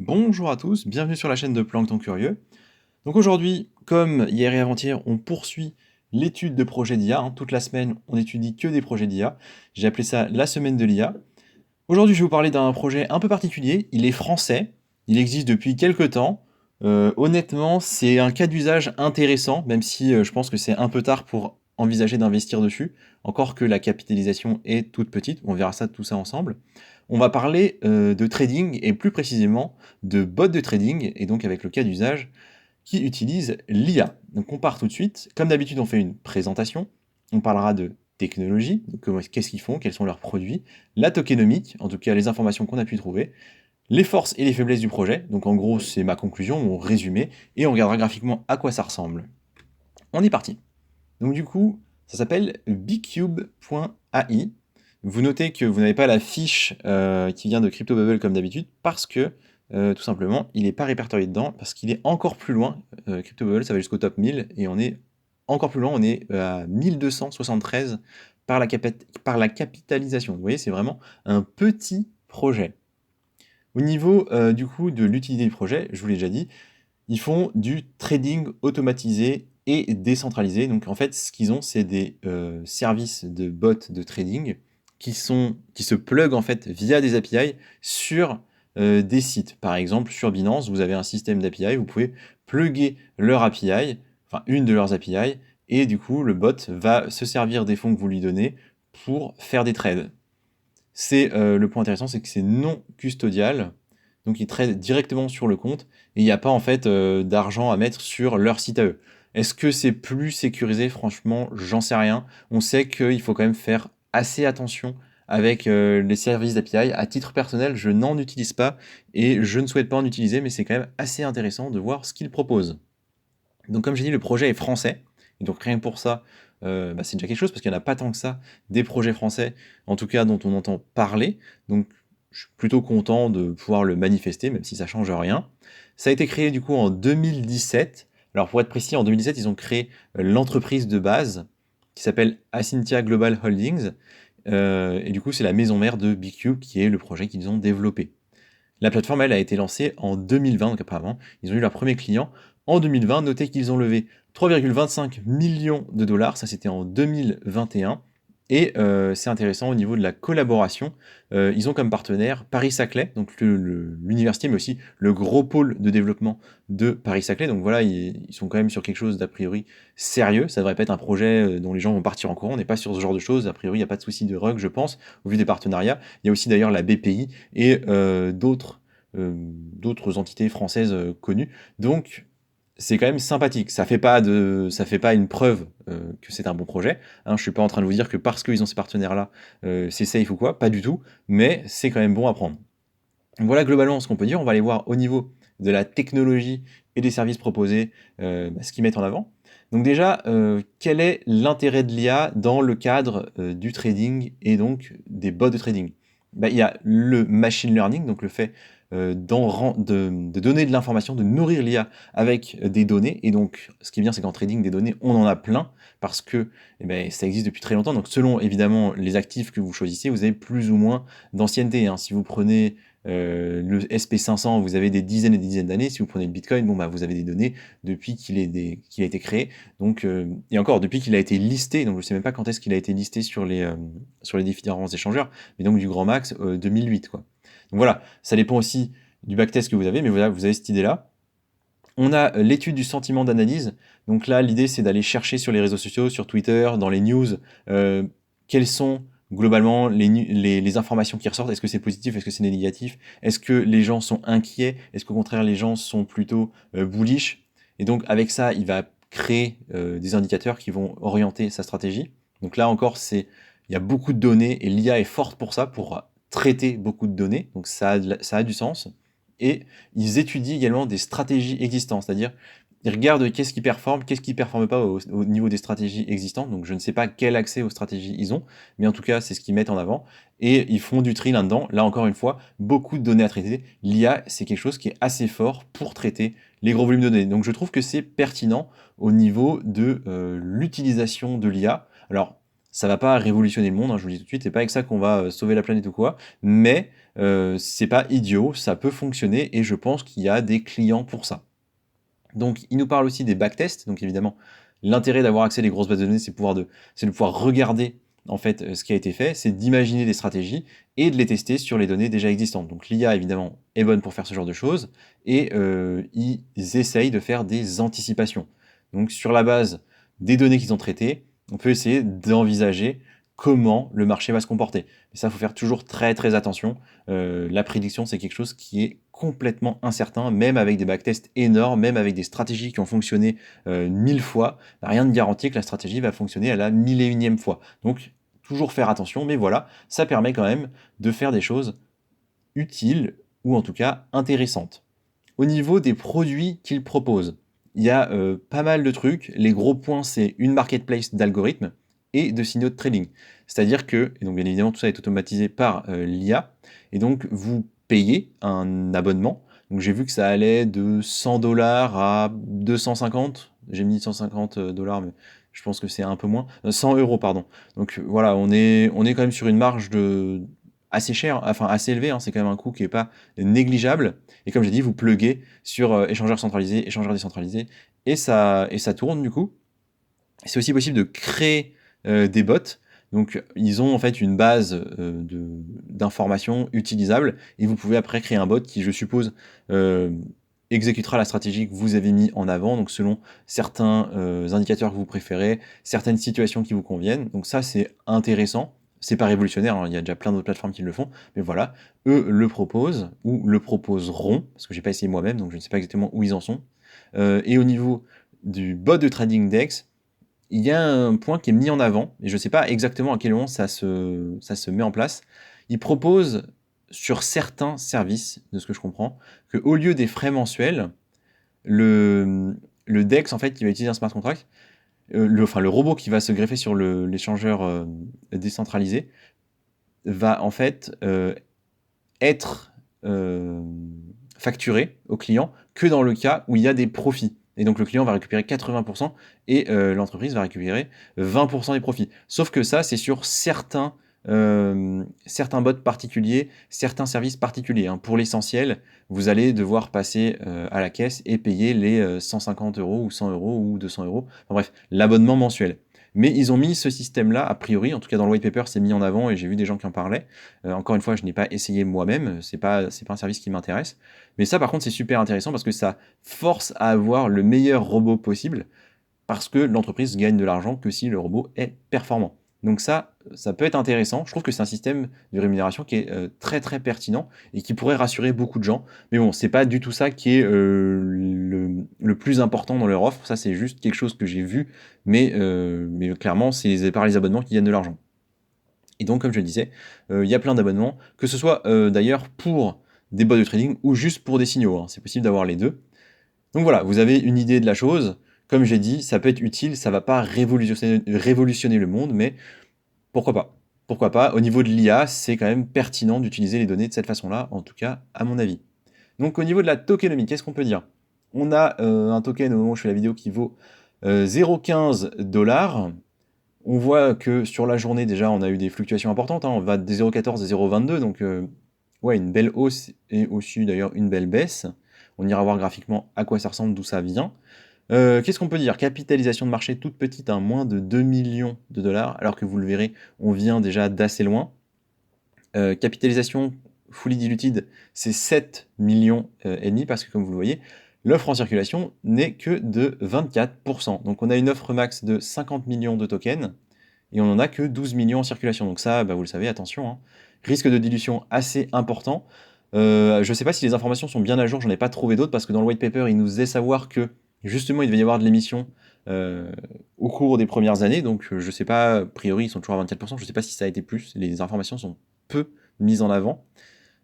Bonjour à tous, bienvenue sur la chaîne de Plancton Curieux. Donc aujourd'hui, comme hier et avant-hier, on poursuit l'étude de projets d'IA. Toute la semaine, on étudie que des projets d'IA. J'ai appelé ça la semaine de l'IA. Aujourd'hui, je vais vous parler d'un projet un peu particulier. Il est français, il existe depuis quelques temps. Honnêtement, c'est un cas d'usage intéressant, même si je pense que c'est un peu tard pour envisager d'investir dessus, encore que la capitalisation est toute petite. On verra ça tout ça ensemble. On va parler de trading et plus précisément de bots de trading, et donc avec le cas d'usage qui utilise l'IA. Donc on part tout de suite. Comme d'habitude, on fait une présentation. On parlera de technologie, qu'est-ce qu'ils font, quels sont leurs produits, la tokenomique, en tout cas les informations qu'on a pu trouver, les forces et les faiblesses du projet. Donc en gros, c'est ma conclusion, mon résumé, et on regardera graphiquement à quoi ça ressemble. On est parti. Donc du coup, ça s'appelle bcube.ai. Vous notez que vous n'avez pas la fiche qui vient de CryptoBubble comme d'habitude parce que tout simplement, il n'est pas répertorié dedans parce qu'il est encore plus loin. CryptoBubble, ça va jusqu'au top 1000 et on est encore plus loin, on est à 1273 par la capitalisation. Vous voyez, c'est vraiment un petit projet. Au niveau du coup de l'utilité du projet, je vous l'ai déjà dit, ils font du trading automatisé et décentralisé. Donc en fait, ce qu'ils ont, c'est des services de bots de trading qui se pluguent en fait via des API sur des sites. Par exemple, sur Binance, vous avez un système d'API, vous pouvez plugger leur API, enfin une de leurs API, et du coup, le bot va se servir des fonds que vous lui donnez pour faire des trades. C'est le point intéressant, c'est que c'est non custodial, donc ils traitent directement sur le compte et il n'y a pas en fait d'argent à mettre sur leur site à eux. Est-ce que c'est plus sécurisé? Franchement, j'en sais rien. On sait qu'il faut quand même faire assez attention avec les services d'API. À titre personnel, je n'en utilise pas et je ne souhaite pas en utiliser, mais c'est quand même assez intéressant de voir ce qu'ils proposent. Donc comme j'ai dit, le projet est français, et donc rien que pour ça, c'est déjà quelque chose, parce qu'il n'y en a pas tant que ça, des projets français, en tout cas dont on entend parler, donc je suis plutôt content de pouvoir le manifester, même si ça change rien. Ça a été créé du coup en 2017, alors pour être précis, en 2017, ils ont créé l'entreprise de base, qui s'appelle Acintia Global Holdings, et du coup c'est la maison mère de BigCube, qui est le projet qu'ils ont développé. La plateforme, elle, a été lancée en 2020, donc apparemment, ils ont eu leur premier client en 2020. Notez qu'ils ont levé 3,25 millions de dollars, ça c'était en 2021. Et c'est intéressant au niveau de la collaboration. Ils ont comme partenaire Paris-Saclay, donc l'université, mais aussi le gros pôle de développement de Paris-Saclay. Donc voilà, ils sont quand même sur quelque chose d'a priori sérieux. Ça devrait pas être un projet dont les gens vont partir en courant. On n'est pas sur ce genre de choses. A priori, il n'y a pas de souci de rug, je pense, au vu des partenariats. Il y a aussi d'ailleurs la BPI et d'autres entités françaises connues. Donc, c'est quand même sympathique. Ça fait pas une preuve que c'est un bon projet. Hein, je suis pas en train de vous dire que parce qu'ils ont ces partenaires-là, c'est safe ou quoi, pas du tout. Mais c'est quand même bon à prendre. Voilà globalement ce qu'on peut dire. On va aller voir au niveau de la technologie et des services proposés, ce qu'ils mettent en avant. Donc déjà, quel est l'intérêt de l'IA dans le cadre du trading et donc des bots de trading? Il y a le machine learning, donc le fait de donner de l'information, de nourrir l'IA avec des données. Et donc, ce qui est bien, c'est qu'en trading, des données, on en a plein parce que ça existe depuis très longtemps. Donc, selon évidemment les actifs que vous choisissez, vous avez plus ou moins d'ancienneté. Hein. Si vous prenez le SP500, vous avez des dizaines et des dizaines d'années. Si vous prenez le Bitcoin, vous avez des données depuis qu'il a été créé. Donc, et encore, depuis qu'il a été listé, donc je ne sais même pas quand est-ce qu'il a été listé sur les différents échangeurs, mais donc du grand max 2008, quoi. Donc voilà, ça dépend aussi du backtest que vous avez, mais voilà, vous avez cette idée-là. On a l'étude du sentiment d'analyse. Donc là, l'idée, c'est d'aller chercher sur les réseaux sociaux, sur Twitter, dans les news, quelles sont globalement les informations qui ressortent. Est-ce que c'est positif? Est-ce que c'est négatif? Est-ce que les gens sont inquiets? Est-ce qu'au contraire, les gens sont plutôt bullish? Et donc, avec ça, il va créer des indicateurs qui vont orienter sa stratégie. Donc là encore, il y a beaucoup de données et l'IA est forte pour ça, pour traiter beaucoup de données. Donc ça a du sens. Et ils étudient également des stratégies existantes, c'est-à-dire ils regardent qu'est-ce qui performe pas au niveau des stratégies existantes. Donc je ne sais pas quel accès aux stratégies ils ont, mais en tout cas c'est ce qu'ils mettent en avant. Et ils font du tri là-dedans. Là encore une fois, beaucoup de données à traiter. L'IA, c'est quelque chose qui est assez fort pour traiter les gros volumes de données. Donc je trouve que c'est pertinent au niveau de l'utilisation de l'IA. Alors ça va pas révolutionner le monde, hein, je vous le dis tout de suite, c'est pas avec ça qu'on va sauver la planète ou quoi, mais c'est pas idiot, ça peut fonctionner et je pense qu'il y a des clients pour ça. Donc, il nous parle aussi des backtests. Donc, évidemment, l'intérêt d'avoir accès à des grosses bases de données, c'est de pouvoir regarder en fait ce qui a été fait, c'est d'imaginer des stratégies et de les tester sur les données déjà existantes. Donc, l'IA, évidemment, est bonne pour faire ce genre de choses et ils essayent de faire des anticipations. Donc, sur la base des données qu'ils ont traitées, on peut essayer d'envisager comment le marché va se comporter. Mais ça, il faut faire toujours très très attention. La prédiction, c'est quelque chose qui est complètement incertain, même avec des backtests énormes, même avec des stratégies qui ont fonctionné 1000 fois, rien ne garantit que la stratégie va fonctionner à la 1001e fois. Donc, toujours faire attention, mais voilà, ça permet quand même de faire des choses utiles, ou en tout cas intéressantes. Au niveau des produits qu'ils proposent, il y a pas mal de trucs. Les gros points, c'est une marketplace d'algorithmes et de signaux de trading. C'est-à-dire que, et donc bien évidemment, tout ça est automatisé par l'IA, et donc vous payez un abonnement. Donc j'ai vu que ça allait de 100 dollars à 250. J'ai mis 150 dollars, mais je pense que c'est un peu moins. 100 euros, pardon. Donc voilà, on est quand même sur une marge assez chère, enfin assez élevée, hein. C'est quand même un coût qui n'est pas négligeable. Et comme j'ai dit, vous pluguez sur échangeur centralisé, échangeur décentralisé, et ça tourne du coup. C'est aussi possible de créer des bots. Donc ils ont en fait une base d'informations utilisables, et vous pouvez après créer un bot qui, je suppose, exécutera la stratégie que vous avez mis en avant, donc selon certains indicateurs que vous préférez, certaines situations qui vous conviennent. Donc ça, c'est intéressant. C'est pas révolutionnaire, hein, il y a déjà plein d'autres plateformes qui le font, mais voilà, eux le proposent, ou le proposeront, parce que j'ai pas essayé moi-même, donc je ne sais pas exactement où ils en sont. Et au niveau du bot de trading DEX, il y a un point qui est mis en avant, et je ne sais pas exactement à quel moment ça se met en place. Il propose sur certains services, de ce que je comprends, qu'au lieu des frais mensuels, le DEX, en fait, qui va utiliser un smart contract, le robot qui va se greffer sur l'échangeur décentralisé, va en fait être facturé au client que dans le cas où il y a des profits. Et donc le client va récupérer 80% et l'entreprise va récupérer 20% des profits. Sauf que ça, c'est sur certains bots particuliers, certains services particuliers, hein. Pour l'essentiel, vous allez devoir passer à la caisse et payer les 150 euros ou 100 euros ou 200 euros. Enfin bref, l'abonnement mensuel. Mais ils ont mis ce système-là, a priori, en tout cas dans le white paper, c'est mis en avant et j'ai vu des gens qui en parlaient. Encore une fois, je n'ai pas essayé moi-même, c'est pas un service qui m'intéresse. Mais ça, par contre, c'est super intéressant parce que ça force à avoir le meilleur robot possible, parce que l'entreprise gagne de l'argent que si le robot est performant. Donc ça peut être intéressant. Je trouve que c'est un système de rémunération qui est très très pertinent et qui pourrait rassurer beaucoup de gens. Mais bon, c'est pas du tout ça qui est le plus important dans leur offre. Ça, c'est juste quelque chose que j'ai vu, mais clairement, c'est par les abonnements qui gagnent de l'argent. Et donc, comme je le disais, il y a plein d'abonnements, que ce soit d'ailleurs pour des bots de trading ou juste pour des signaux, hein. C'est possible d'avoir les deux. Donc voilà, vous avez une idée de la chose. Comme j'ai dit, ça peut être utile, ça va pas révolutionner le monde, mais pourquoi pas? Pourquoi pas? Au niveau de l'IA, c'est quand même pertinent d'utiliser les données de cette façon-là, en tout cas, à mon avis. Donc au niveau de la tokenomie, qu'est-ce qu'on peut dire? On a un token au moment où je fais la vidéo qui vaut 0,15 dollars. On voit que sur la journée, déjà, on a eu des fluctuations importantes, hein. On va des 0,14 à 0,22, donc ouais, une belle hausse et aussi d'ailleurs une belle baisse. On ira voir graphiquement à quoi ça ressemble, d'où ça vient. Qu'est-ce qu'on peut dire? Capitalisation de marché toute petite, hein, moins de 2 millions de dollars, alors que vous le verrez, on vient déjà d'assez loin. Capitalisation fully diluted, c'est 7 millions et demi, parce que comme vous le voyez, l'offre en circulation n'est que de 24%. Donc on a une offre max de 50 millions de tokens, et on n'en a que 12 millions en circulation. Donc ça, bah, vous le savez, attention, hein. Risque de dilution assez important. Je ne sais pas si les informations sont bien à jour, j'en ai pas trouvé d'autres, parce que dans le white paper, il nous faisait savoir que justement, il devait y avoir de l'émission au cours des premières années. Donc je ne sais pas, a priori, ils sont toujours à 24%, je ne sais pas si ça a été plus. Les informations sont peu mises en avant.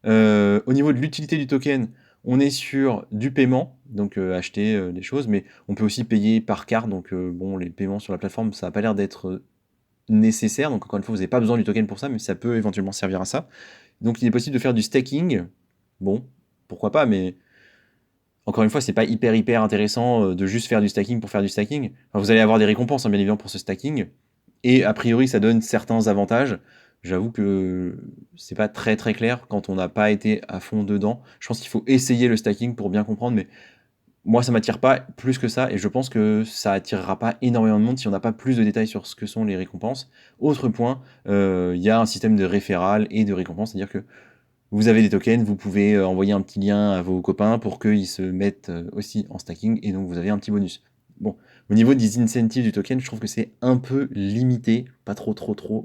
Au niveau de l'utilité du token, on est sur du paiement, donc acheter des choses, mais on peut aussi payer par carte. Donc bon, les paiements sur la plateforme, ça n'a pas l'air d'être nécessaire. Donc encore une fois, vous n'avez pas besoin du token pour ça, mais ça peut éventuellement servir à ça. Donc il est possible de faire du staking. Bon, pourquoi pas, mais encore une fois, c'est pas hyper intéressant de juste faire du stacking pour faire du stacking. Enfin, vous allez avoir des récompenses, hein, bien évidemment, pour ce stacking. Et a priori, ça donne certains avantages. J'avoue que c'est pas très très clair quand on n'a pas été à fond dedans. Je pense qu'il faut essayer le stacking pour bien comprendre, mais moi ça m'attire pas plus que ça et je pense que ça attirera pas énormément de monde si on n'a pas plus de détails sur ce que sont les récompenses. Autre point, il y a un système de référal et de récompense, c'est-à-dire que vous avez des tokens, vous pouvez envoyer un petit lien à vos copains pour qu'ils se mettent aussi en stacking et donc vous avez un petit bonus. Bon, au niveau des incentives du token, je trouve que c'est un peu limité, pas trop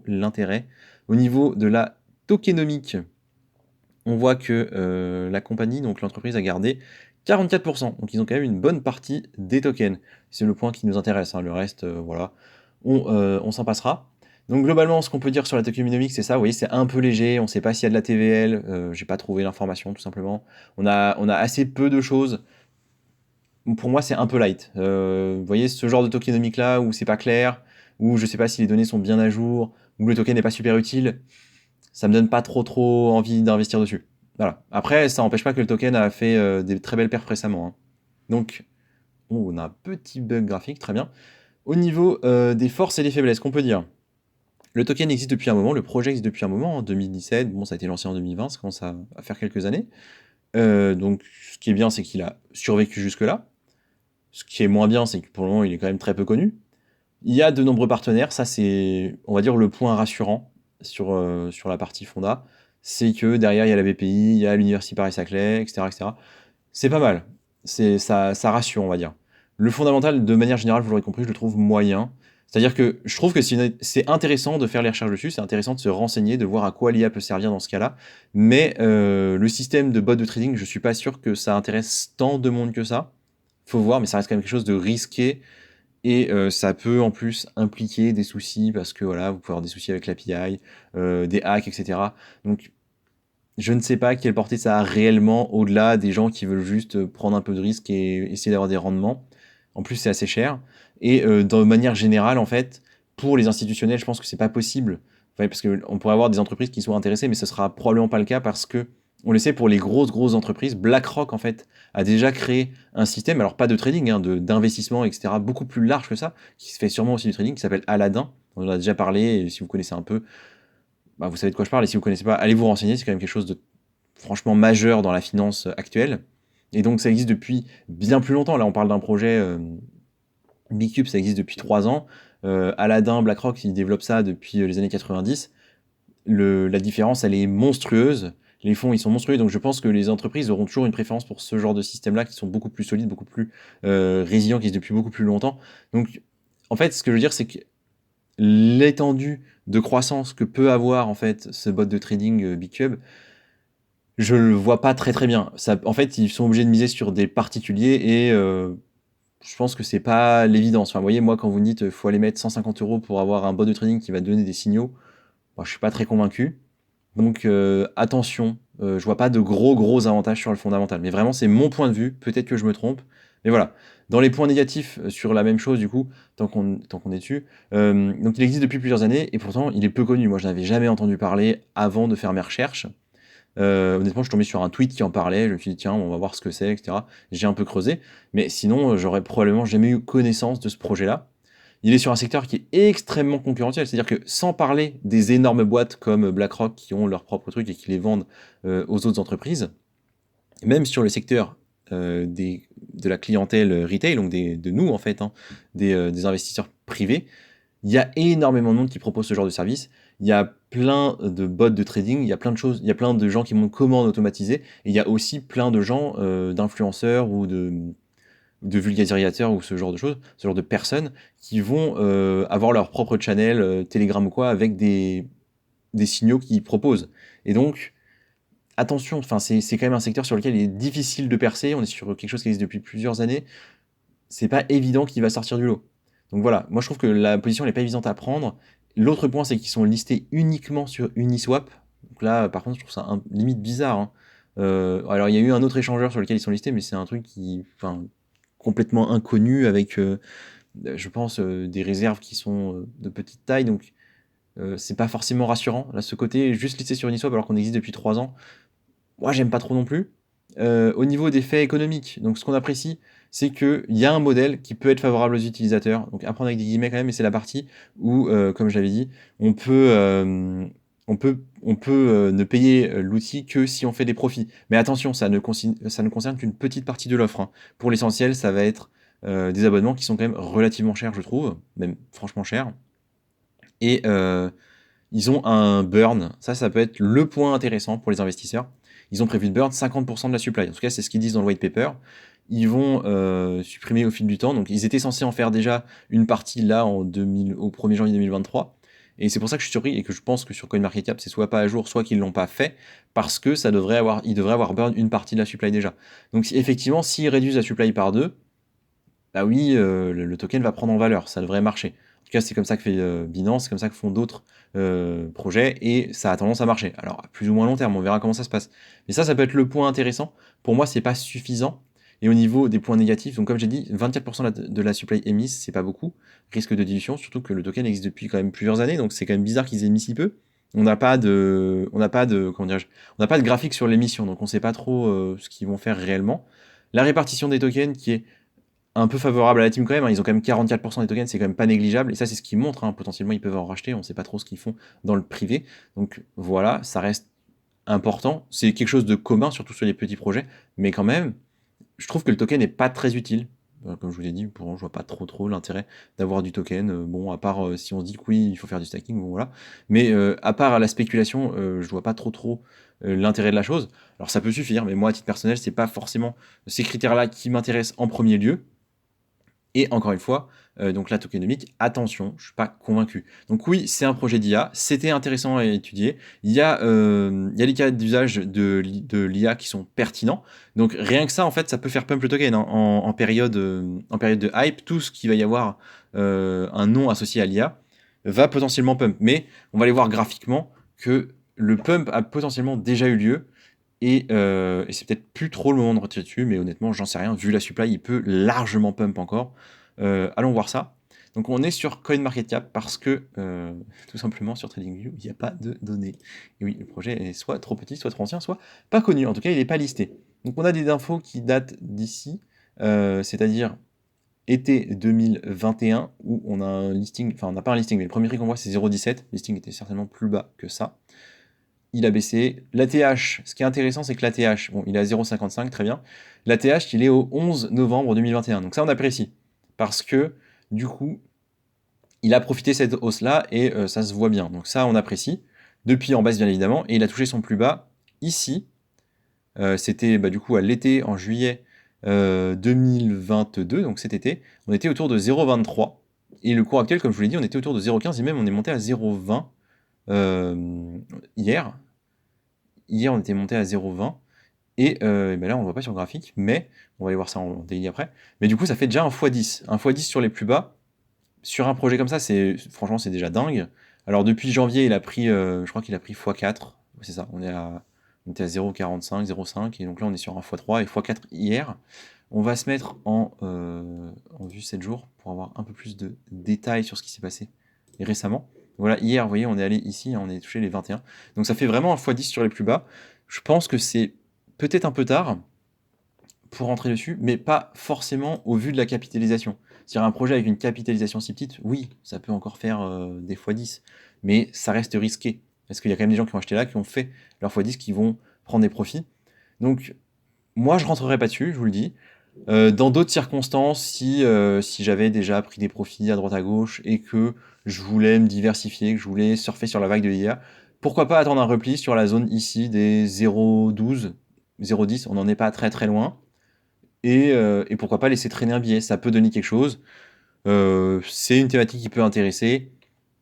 l'intérêt. Au niveau de la tokenomique, on voit que la compagnie, donc l'entreprise, a gardé 44%. Donc ils ont quand même une bonne partie des tokens. C'est le point qui nous intéresse, hein. Le reste, voilà, on s'en passera. Donc globalement, ce qu'on peut dire sur la tokenomics, c'est ça, vous voyez, c'est un peu léger, on ne sait pas s'il y a de la TVL, j'ai pas trouvé l'information tout simplement. On a assez peu de choses. Pour moi, c'est un peu light. Vous voyez, ce genre de tokenomics là, où c'est pas clair, où je sais pas si les données sont bien à jour, où le token n'est pas super utile, ça me donne pas trop envie d'investir dessus. Voilà. Après, ça n'empêche pas que le token a fait des très belles perfs récemment, hein. Donc, on a un petit bug graphique, très bien. Au niveau des forces et des faiblesses, qu'on peut dire, le token existe depuis un moment, le projet existe depuis un moment, en 2017, bon, ça a été lancé en 2020, ça commence à faire quelques années. Donc, ce qui est bien, c'est qu'il a survécu jusque-là. Ce qui est moins bien, c'est que pour le moment, il est quand même très peu connu. Il y a de nombreux partenaires, ça c'est, on va dire, le point rassurant sur la partie Fonda, c'est que derrière il y a la BPI, il y a l'Université Paris-Saclay, etc., etc. C'est pas mal, ça rassure, on va dire. Le fondamental, de manière générale, vous l'aurez compris, je le trouve moyen. C'est-à-dire que je trouve que c'est intéressant de faire les recherches dessus, c'est intéressant de se renseigner, de voir à quoi l'IA peut servir dans ce cas-là, mais le système de bot de trading, je suis pas sûr que ça intéresse tant de monde que ça. Faut voir, mais ça reste quand même quelque chose de risqué et ça peut en plus impliquer des soucis parce que voilà, vous pouvez avoir des soucis avec l'API, des hacks, et cetera. Donc je ne sais pas quelle portée ça a réellement au-delà des gens qui veulent juste prendre un peu de risque et essayer d'avoir des rendements. En plus, c'est assez cher. Et de manière générale, en fait, pour les institutionnels, je pense que c'est pas possible. Ouais, parce qu'on pourrait avoir des entreprises qui soient intéressées, mais ce sera probablement pas le cas parce que, on le sait, pour les grosses entreprises, BlackRock, en fait, a déjà créé un système, alors pas de trading, hein, d'investissement, etc., beaucoup plus large que ça, qui se fait sûrement aussi du trading, qui s'appelle Aladdin. On en a déjà parlé, et si vous connaissez un peu, bah, vous savez de quoi je parle, et si vous connaissez pas, allez vous renseigner, c'est quand même quelque chose de franchement majeur dans la finance actuelle. Et donc ça existe depuis bien plus longtemps. Là, on parle d'un projet Bicube, ça existe depuis 3 ans. Aladdin, BlackRock, ils développent ça depuis les années 90. La différence, elle est monstrueuse. Les fonds, ils sont monstrueux. Donc je pense que les entreprises auront toujours une préférence pour ce genre de système-là, qui sont beaucoup plus solides, beaucoup plus résilients, qui existent depuis beaucoup plus longtemps. Donc, en fait, ce que je veux dire, c'est que l'étendue de croissance que peut avoir en fait ce bot de trading Bicube, je le vois pas très bien. Ça, en fait, ils sont obligés de miser sur des particuliers et je pense que c'est pas l'évidence. Enfin, vous voyez, moi, quand vous me dites faut aller mettre 150 € pour avoir un bot de trading qui va donner des signaux, moi, je suis pas très convaincu. Donc attention, je vois pas de gros avantages sur le fondamental. Mais vraiment, c'est mon point de vue. Peut-être que je me trompe. Mais voilà. Dans les points négatifs sur la même chose, du coup, tant qu'on est dessus, donc il existe depuis plusieurs années et pourtant il est peu connu. Moi, je n'avais jamais entendu parler avant de faire mes recherches. Honnêtement, je suis tombé sur un tweet qui en parlait, je me suis dit: «Tiens, on va voir ce que c'est» et cetera. J'ai un peu creusé, mais sinon, j'aurais probablement jamais eu connaissance de ce projet-là. Il est sur un secteur qui est extrêmement concurrentiel, c'est-à-dire que sans parler des énormes boîtes comme BlackRock qui ont leurs propres trucs et qui les vendent, aux autres entreprises, même sur le secteur, de la clientèle, retail, donc de nous en fait, hein, des investisseurs privés, il y a énormément de monde qui propose ce genre de service. Il y a plein de bots de trading, il y a plein de choses, il y a plein de gens qui montrent comment en automatiser et il y a aussi plein de gens, d'influenceurs ou de vulgarisateurs ou ce genre de choses, ce genre de personnes qui vont, avoir leur propre channel, Telegram ou quoi avec des signaux qu'ils proposent et donc attention, enfin c'est quand même un secteur sur lequel il est difficile de percer. On est sur quelque chose qui existe depuis plusieurs années. C'est pas évident qu'il va sortir du lot. Donc voilà, moi je trouve que la position n'est pas évidente à prendre. L'autre point, c'est qu'ils sont listés uniquement sur Uniswap. Donc là, par contre, je trouve ça limite bizarre, hein. Alors il y a eu un autre échangeur sur lequel ils sont listés, mais c'est un truc qui, enfin, complètement inconnu avec, je pense, des réserves qui sont de petite taille. Donc c'est pas forcément rassurant. Là, ce côté juste listé sur Uniswap alors qu'on existe depuis 3 ans, moi, j'aime pas trop non plus. Au niveau des faits économiques, donc ce qu'on apprécie, c'est qu'il y a un modèle qui peut être favorable aux utilisateurs. Donc à prendre avec des guillemets quand même, mais c'est la partie où, comme j'avais dit, on peut, on peut ne payer l'outil que si on fait des profits. Mais attention, ça ne concerne qu'une petite partie de l'offre, hein. Pour l'essentiel, ça va être des abonnements qui sont quand même relativement chers, je trouve, même franchement chers. Et ils ont un burn, ça peut être le point intéressant pour les investisseurs. Ils ont prévu de burn 50% de la supply. En tout cas, c'est ce qu'ils disent dans le white paper. Ils vont supprimer au fil du temps. Donc, ils étaient censés en faire déjà une partie là au 1er janvier 2023. Et c'est pour ça que je suis surpris et que je pense que sur CoinMarketCap, c'est soit pas à jour, soit qu'ils ne l'ont pas fait, parce que ils devraient avoir burn une partie de la supply déjà. Donc, effectivement, s'ils réduisent la supply par deux, bah oui, le token va prendre en valeur, ça devrait marcher. En tout cas, c'est comme ça que fait Binance, c'est comme ça que font d'autres projets, et ça a tendance à marcher. Alors, à plus ou moins long terme, on verra comment ça se passe. Mais ça peut être le point intéressant. Pour moi, c'est pas suffisant. Et au niveau des points négatifs, donc comme j'ai dit, 24% de la supply émise, c'est pas beaucoup. Risque de dilution, surtout que le token existe depuis quand même plusieurs années, donc c'est quand même bizarre qu'ils aient mis si peu. Comment dirais-je, on n'a pas de graphique sur l'émission, donc on sait pas trop ce qu'ils vont faire réellement. La répartition des tokens qui est un peu favorable à la team quand même, hein. Ils ont quand même 44% des tokens, c'est quand même pas négligeable. Et ça, c'est ce qui montre, hein. Potentiellement, ils peuvent en racheter. On sait pas trop ce qu'ils font dans le privé. Donc voilà, ça reste important. C'est quelque chose de commun, surtout sur les petits projets. Mais quand même, je trouve que le token n'est pas très utile. Comme je vous l'ai dit, pour moi, je vois pas trop l'intérêt d'avoir du token. Bon, à part si on se dit que oui, il faut faire du stacking, bon voilà. Mais à part la spéculation, je vois pas trop l'intérêt de la chose. Alors ça peut suffire, mais moi, à titre personnel, c'est pas forcément ces critères-là qui m'intéressent en premier lieu. Et encore une fois, donc la tokenomique, attention, je suis pas convaincu. Donc oui, c'est un projet d'IA, c'était intéressant à étudier. Il y a des cas d'usage de l'IA qui sont pertinents. Donc rien que ça, en fait, ça peut faire pump le token, hein, en période de hype. Tout ce qui va y avoir un nom associé à l'IA va potentiellement pump. Mais on va aller voir graphiquement que le pump a potentiellement déjà eu lieu. Et c'est peut-être plus trop le moment de retirer dessus, mais honnêtement, j'en sais rien. Vu la supply, il peut largement pump encore. Allons voir ça. Donc on est sur CoinMarketCap parce que tout simplement sur TradingView, il n'y a pas de données. Et oui, le projet est soit trop petit, soit trop ancien, soit pas connu. En tout cas, il n'est pas listé. Donc on a des infos qui datent d'ici, c'est-à-dire été 2021, où on a un listing, enfin on n'a pas un listing, mais le premier prix qu'on voit c'est 0,17. Le listing était certainement plus bas que ça. Il a baissé. L'ATH, ce qui est intéressant, c'est que l'ATH, bon, il est à 0,55, très bien. L'ATH, il est au 11 novembre 2021. Donc ça, on apprécie. Parce que, du coup, il a profité de cette hausse-là et ça se voit bien. Donc ça, on apprécie. Depuis en baisse, bien évidemment. Et il a touché son plus bas ici. C'était du coup à l'été, en juillet 2022, donc cet été. On était autour de 0,23. Et le cours actuel, comme je vous l'ai dit, on était autour de 0,15 et même on est monté à 0,20 hier. Hier, on était monté à 0,20. Et ben là, on ne voit pas sur le graphique, mais on va aller voir ça en daily après. Mais du coup, ça fait déjà un x10. Un x10 sur les plus bas. Sur un projet comme ça, franchement, c'est déjà dingue. Alors, depuis janvier, il a pris, je crois qu'il a pris x4. C'est ça, on était à 0,45, 0,5. Et donc là, on est sur un x3 et x4 hier. On va se mettre en vue 7 jours pour avoir un peu plus de détails sur ce qui s'est passé récemment. Voilà, hier, vous voyez, on est allé ici, on est touché les 21. Donc ça fait vraiment un x10 sur les plus bas. Je pense que c'est peut-être un peu tard pour rentrer dessus, mais pas forcément au vu de la capitalisation. C'est-à-dire un projet avec une capitalisation si petite, oui, ça peut encore faire des x10, mais ça reste risqué. Parce qu'il y a quand même des gens qui ont acheté là, qui ont fait leur x10, qui vont prendre des profits. Donc, moi, je rentrerai pas dessus, je vous le dis. Dans d'autres circonstances, si j'avais déjà pris des profits à droite à gauche et que je voulais me diversifier, que je voulais surfer sur la vague de l'IA, pourquoi pas attendre un repli sur la zone ici des 0,12, 0,10, on n'en est pas très loin. Et pourquoi pas laisser traîner un billet, ça peut donner quelque chose. C'est une thématique qui peut intéresser.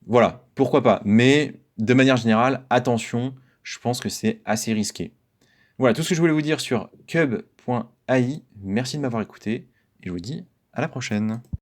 Voilà, pourquoi pas. Mais de manière générale, attention, je pense que c'est assez risqué. Voilà, tout ce que je voulais vous dire sur cub.ai. Merci de m'avoir écouté et je vous dis à la prochaine.